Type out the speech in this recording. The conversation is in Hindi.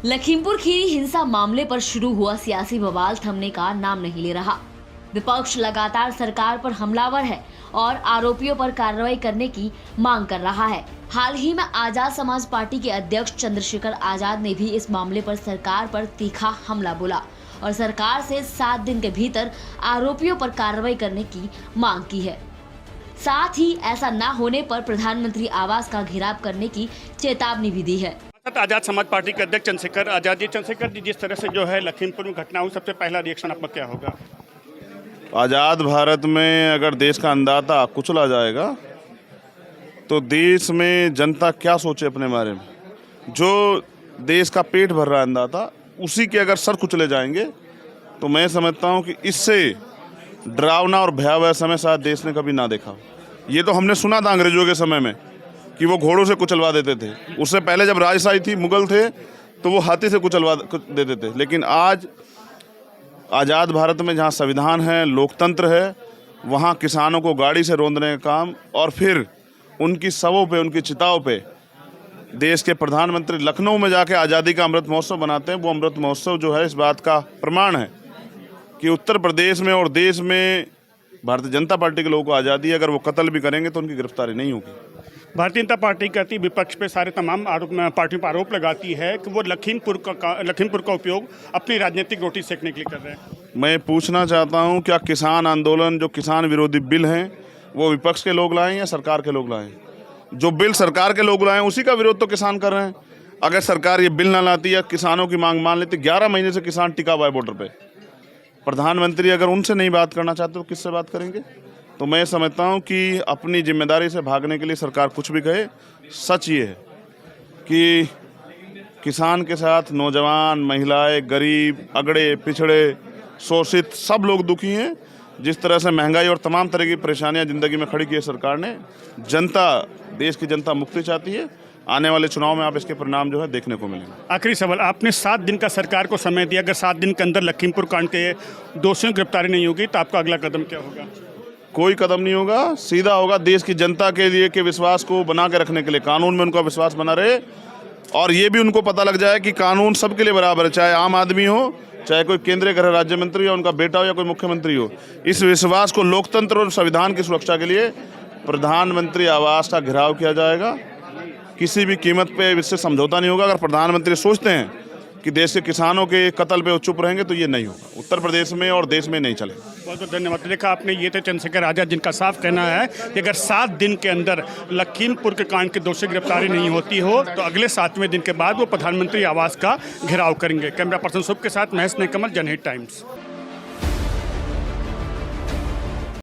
लखीमपुर खीरी हिंसा मामले पर शुरू हुआ सियासी बवाल थमने का नाम नहीं ले रहा। विपक्ष लगातार सरकार पर हमलावर है और आरोपियों पर कार्रवाई करने की मांग कर रहा है। हाल ही में आजाद समाज पार्टी के अध्यक्ष चंद्रशेखर आजाद ने भी इस मामले पर सरकार पर तीखा हमला बोला और सरकार से 7 दिन के भीतर आरोपियों पर कार्रवाई करने की मांग की है। साथ ही ऐसा न होने पर प्रधानमंत्री आवास का घेराव करने की चेतावनी भी दी है। आजाद समाज पार्टी के अध्यक्ष चंद्रशेखर आजाद जी, चंद्रशेखर जी, जिस तरह से जो है लखीमपुर में घटना हुई, सबसे पहला रिएक्शन आपका क्या होगा? आज़ाद भारत में अगर देश का अन्नदाता कुचला जाएगा तो देश में जनता क्या सोचे अपने बारे में। जो देश का पेट भर रहा है अन्नदाता, उसी के अगर सर कुचले जाएंगे तो मैं समझता हूँ कि इससे डरावना और भयावह समय शायद देश ने कभी ना देखा। ये तो हमने सुना था अंग्रेजों के समय में कि वो घोड़ों से कुचलवा देते थे। उससे पहले जब राजशाही थी, मुगल थे, तो वो हाथी से कुचलवा देते थे। लेकिन आज आज़ाद भारत में जहाँ संविधान है, लोकतंत्र है, वहाँ किसानों को गाड़ी से रौंदने का काम और फिर उनकी शवों पे, उनकी चिताओं पे देश के प्रधानमंत्री लखनऊ में जाके आज़ादी का अमृत महोत्सव बनाते हैं। वो अमृत महोत्सव जो है इस बात का प्रमाण है कि उत्तर प्रदेश में और देश में भारतीय जनता पार्टी के लोगों को आज़ादी है। अगर वो कत्ल भी करेंगे तो उनकी गिरफ्तारी नहीं होगी। भारतीय जनता पार्टी कहती विपक्ष पे सारे तमाम पार्टियों पर आरोप लगाती है कि वो लखीमपुर का उपयोग अपनी राजनीतिक रोटी सेकने के लिए कर रहे हैं। मैं पूछना चाहता हूं, क्या किसान आंदोलन, जो किसान विरोधी बिल हैं, वो विपक्ष के लोग लाए या सरकार के लोग लाए? जो बिल सरकार के लोग लाए उसी का विरोध तो किसान कर रहे हैं। अगर सरकार ये बिल ना लाती या किसानों की मांग मान लेती, 11 महीने से किसान टिका हुआ है बॉर्डर पे। प्रधानमंत्री अगर उनसे नहीं बात करना चाहते तो किससे बात करेंगे? तो मैं समझता हूं कि अपनी जिम्मेदारी से भागने के लिए सरकार कुछ भी कहे। सच ये है कि किसान के साथ नौजवान, महिलाएं, गरीब, अगड़े, पिछड़े, शोषित सब लोग दुखी हैं। जिस तरह से महंगाई और तमाम तरह की परेशानियां ज़िंदगी में खड़ी की है सरकार ने, देश की जनता मुक्ति चाहती है। आने वाले चुनाव में आप इसके परिणाम जो है देखने को मिलेंगे। आखिरी सवाल, आपने 7 दिन का सरकार को समय दिया। अगर 7 दिन के अंदर लखीमपुर कांड के दोषियों की गिरफ्तारी नहीं होगी तो आपका अगला कदम क्या होगा? कोई कदम नहीं होगा, सीधा होगा देश की जनता के लिए के विश्वास को बना के रखने के लिए। कानून में उनका विश्वास बना रहे और ये भी उनको पता लग जाए कि कानून सबके लिए बराबर है, चाहे आम आदमी हो, चाहे कोई केंद्रीय गृह राज्य मंत्री हो, उनका बेटा हो या कोई मुख्यमंत्री हो। इस विश्वास को लोकतंत्र और संविधान की सुरक्षा के लिए प्रधानमंत्री आवास का घेराव किया जाएगा। किसी भी कीमत पे इससे समझौता नहीं होगा। अगर प्रधानमंत्री सोचते हैं कि देश के किसानों के कत्ल पे वो चुप रहेंगे तो ये नहीं होगा। उत्तर प्रदेश में और देश में नहीं चलेगा। बहुत बहुत धन्यवाद। देखा आपने, ये थे चंद्रशेखर आजाद, जिनका साफ कहना है कि अगर 7 दिन के अंदर लखीमपुर के कांड के दोषी गिरफ्तारी नहीं होती हो तो अगले 7वें दिन के बाद वो प्रधानमंत्री आवास का घेराव करेंगे। कैमरा पर्सन शुभ के साथ महेश ने कमल, जनहित टाइम्स।